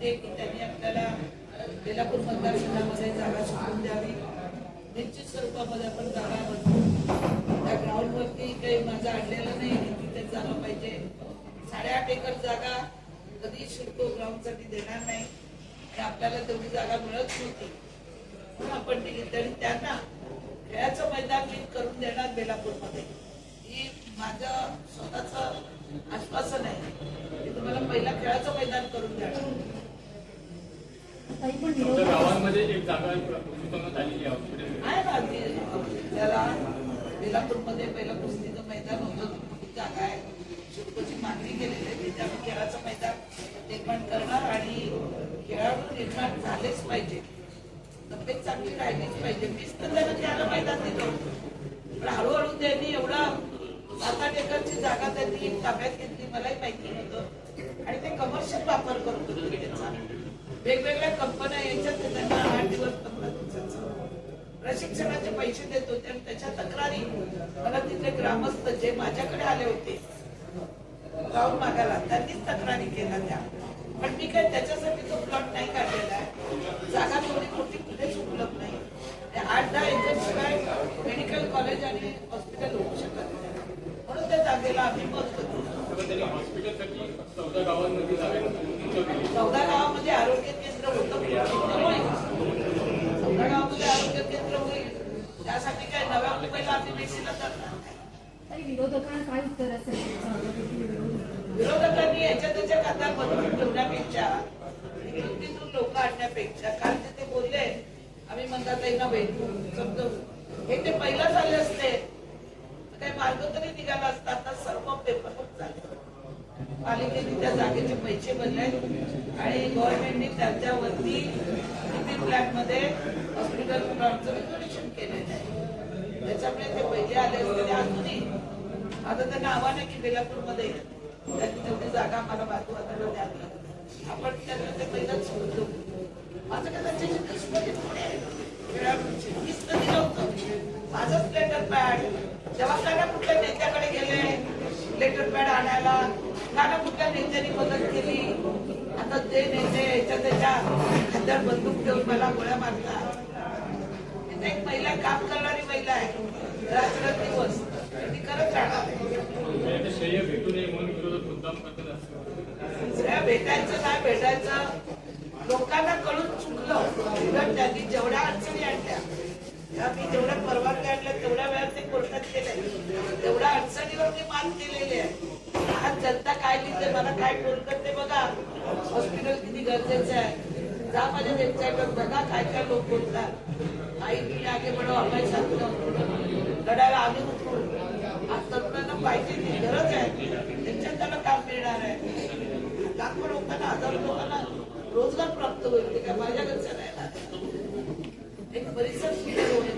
आहे की त्यांनी आपल्याला बेलापूर मतदारसंघामध्ये जागा सोडून द्यावी. निश्चित स्वरूपामध्ये आपण जागा बदलू. त्या ग्राउंडवरती काही माझं अडलेलं नाही, तिथे झालं पाहिजे. 8.5 एकर जागा कधी शिल्पो ग्राउंडसाठी देणार नाही आणि आपल्याला तेवढी जागा मिळत नव्हती म्हणून आपण ती घेतली आणि त्यांना खेळाचं मैदान मी करून देणार बेलापूरमध्ये. ही माझं स्वतःचं आश्वासन आहे की तुम्हाला पहिला खेळाचं मैदान करून देणार. गावांमध्ये एक जागा आहे ना त्याला बेलापूरमध्ये पहिलं कुस्तीचं मैदान होतं, ती जागा आहे. शिल्पोची मागणी केलेली आहे, त्यामुळे खेळाचं मैदान निर्माण करणार आणि खेळाडू निर्माण झालेच पाहिजे. तब्येत चांगली राहिलीच पाहिजे. 20 तर त्यांना खेळायला मैदान दिलं पण हळूहळू त्यांनी एवढा 7-8 एकरची जागा त्यांनी ताब्यात घेतली, मलाही माहिती नव्हतं आणि ते कमर्शियल वापर करत होते त्याचा. वेगवेगळ्या कंपन्या याच्यात त्यांना 8 दिवस 15 दिवसाचं प्रशिक्षणाचे पैसे देत होते आणि त्याच्या तक्रारी मला तिथले ग्रामस्थ जे माझ्याकडे आले होते राहून मागायला त्यांनीच तक्रारी केल्या त्या. पण मी काय त्याच्यासाठी तो प्लॉट नाही काढलेला आहे. जागा थोडी मोठी कुठेच उपलब्ध नाही. 8-10 एकर शिवाय मेडिकल कॉलेज आणि हॉस्पिटल होऊ शकत नाही म्हणून त्या जागेला आम्ही मत करतो. 14 गावामध्ये आरोग्य केंद्र होतं, 14 गावामध्ये आरोग्य केंद्र होईल. त्यासाठी काय नव्या मुंबईला आम्ही मेशीला करणार. विरोधकांना काय उत्तर असेल? विरोधकांनी याच्या त्याच्या कांदा बदलून ठेवण्यापेक्षा युतीतून लोक आणण्यापेक्षा काल ते बोलले आम्ही मंदाताईंना भेटू समजू, हे ते पहिला झाले असते काही मार्ग तरी निघाला असता. आता सर्व पेपरवर झाले. पालिकेने त्या जागेचे पैसे भरले आणि गव्हर्नमेंटने त्याच्यावरती प्लॅन मध्ये हॉस्पिटल प्लॉटचं रिझर्वेशन केलेलं आहे. त्याच्यामुळे ते पैसे आले असते. अजूनही आता त्यांना आव्हान आहे की बेलापूरमध्ये त्यांनी तेवढी जागा आम्हाला बाजूला द्यावी. आपण त्यांना ते पहिलाच सोडून देऊ. माझं काय त्याच्याशी दुश्मनी थोडी आहे. खेळाडूंची मीच तर दिलं होतं माझंच लेटर पॅड. जेव्हा काय कुठल्या नेत्याकडे गेले लेटर पॅड आणायला, नाना कुठल्या नेत्यांनी मदत केली. आता ते नेते याच्या त्याच्या खात्यात बंदूक ठेवून मला गोळ्या मारतात. एक महिला काम करणारी महिला आहे, रात्रंदिवस ती करत राहणार. भेटायचं नाही भेटायचं लोकांना कळून चुकलं. त्यांनी जेवढ्या अडचणी आणल्या, मी जेवढ्या परवानग्या आणल्या तेवढ्या वेळात ते कोर्टात केलंय. तेवढ्या अडचणीवर ते मात केलेले आहे. आज जनता काय लिहिते, मला काय टोल करते बघा. हॉस्पिटल किती गरजेचं आहे. जा माझ्या वेबसाईटवर बघा काय काय लोक बोलतात. आई तुम्ही आगे बढो, आम्हाला सांगतो लढायला आम्ही उठू. आज तरुणांना पाहिजे ती गरज आहे, त्यांच्यात त्यांना काम मिळणार आहे. लाखो लोकांना, हजारो लोकांना रोजगार प्राप्त होईल. ते काय माझ्या घरच्या नाही ना. एक परिसर सुंदर होईल.